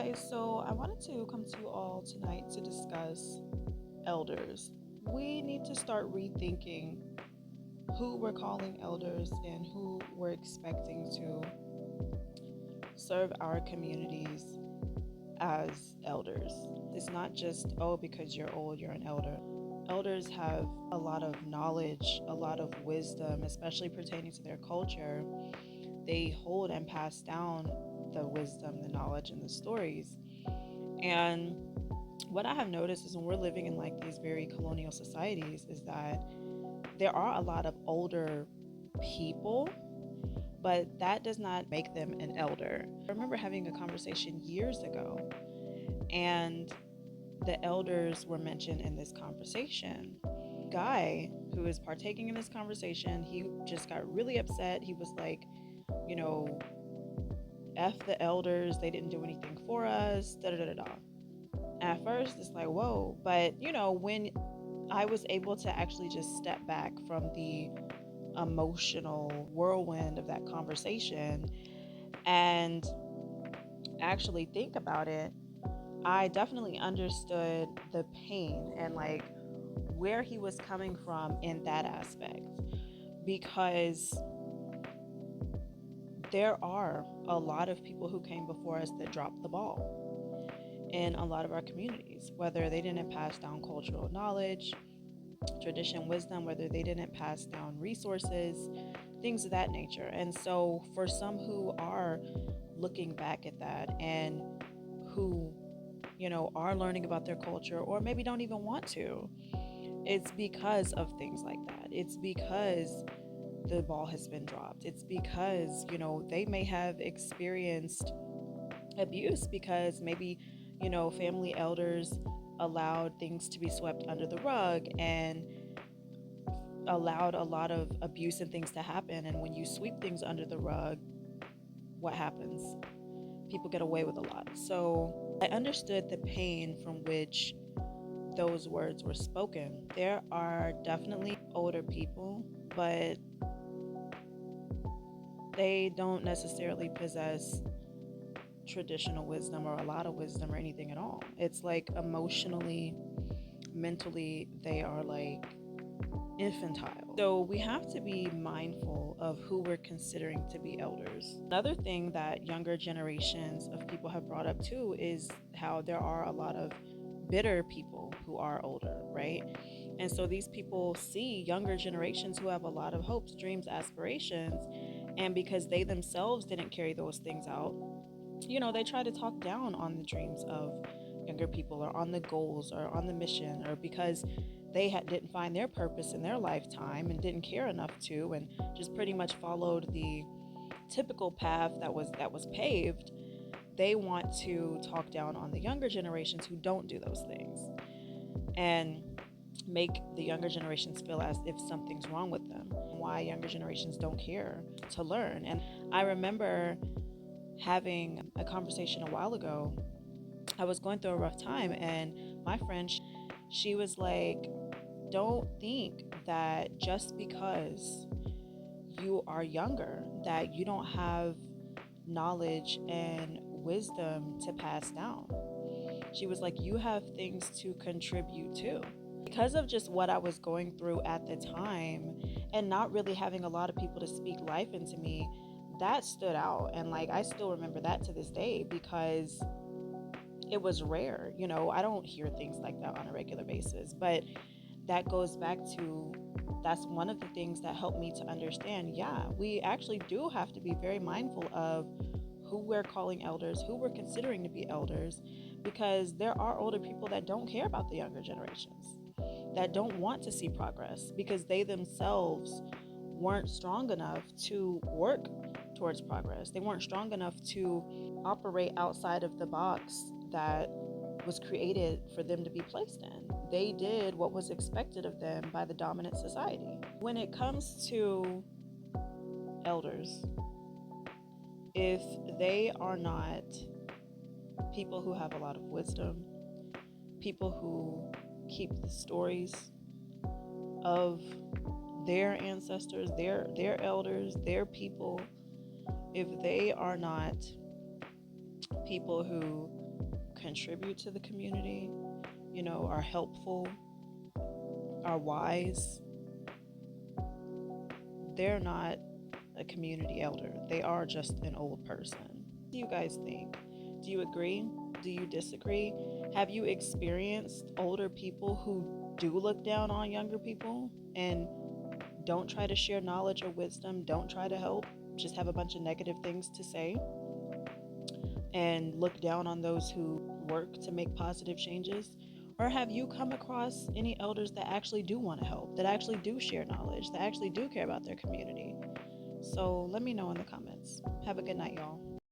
guys, so I wanted to come to you all tonight to discuss elders. We need to start rethinking who we're calling elders and who we're expecting to serve our communities as elders. It's not just, oh, because you're old, you're an elder. Elders have a lot of knowledge, a lot of wisdom, especially pertaining to their culture. They hold and pass down the wisdom, the knowledge, and the stories. And what I have noticed is when we're living in like these very colonial societies, is that there are a lot of older people, but that does not make them an elder. I remember having a conversation years ago, and the elders were mentioned in this conversation. Guy who is partaking in this conversation, he just got really upset. He was like, you know, F the elders, they didn't do anything for us, da da da da. At first, it's like, whoa. But, when I was able to actually just step back from the emotional whirlwind of that conversation and actually think about it, I definitely understood the pain and like where he was coming from in that aspect, because there are a lot of people who came before us that dropped the ball in a lot of our communities, whether they didn't pass down cultural knowledge, tradition, wisdom, whether they didn't pass down resources, things of that nature. And so for some who are looking back at that and who, are learning about their culture or maybe don't even want to, it's because of things like that. It's because the ball has been dropped. It's because, they may have experienced abuse because maybe, family elders allowed things to be swept under the rug and allowed a lot of abuse and things to happen. And when you sweep things under the rug, what happens? People get away with a lot. So I understood the pain from which those words were spoken. There are definitely older people, but they don't necessarily possess traditional wisdom or a lot of wisdom or anything at all. It's like emotionally, mentally, they are like infantile. So we have to be mindful of who we're considering to be elders. Another thing that younger generations of people have brought up too is how there are a lot of bitter people who are older, right? And so these people see younger generations who have a lot of hopes, dreams, aspirations, and because they themselves didn't carry those things out, they try to talk down on the dreams of younger people or on the goals or on the mission, or because they didn't find their purpose in their lifetime and didn't care enough to, and just pretty much followed the typical path that was paved. They want to talk down on the younger generations who don't do those things and make the younger generations feel as if something's wrong with them, why younger generations don't care to learn. And I remember having a conversation a while ago. I was going through a rough time, and my friend, she was like, don't think that just because you are younger that you don't have knowledge and wisdom to pass down. She was like, you have things to contribute to. Because of just what I was going through at the time and not really having a lot of people to speak life into me, that stood out. And like, I still remember that to this day because it was rare. I don't hear things like that on a regular basis, but that goes back to, that's one of the things that helped me to understand, yeah, we actually do have to be very mindful of who we're calling elders, who we're considering to be elders, because there are older people that don't care about the younger generations, that don't want to see progress because they themselves weren't strong enough to work towards progress. They weren't strong enough to operate outside of the box that was created for them to be placed in. They did what was expected of them by the dominant society. When it comes to elders, if they are not people who have a lot of wisdom, people who keep the stories of their ancestors, their elders, their people, if they are not people who contribute to the community, are helpful, are wise, they're not a community elder. They are just an old person. What do you guys think? Do you agree? Do you disagree? Have you experienced older people who do look down on younger people and don't try to share knowledge or wisdom, don't try to help, just have a bunch of negative things to say, and look down on those who work to make positive changes? Or have you come across any elders that actually do want to help, that actually do share knowledge, that actually do care about their community? So let me know in the comments. Have a good night, y'all.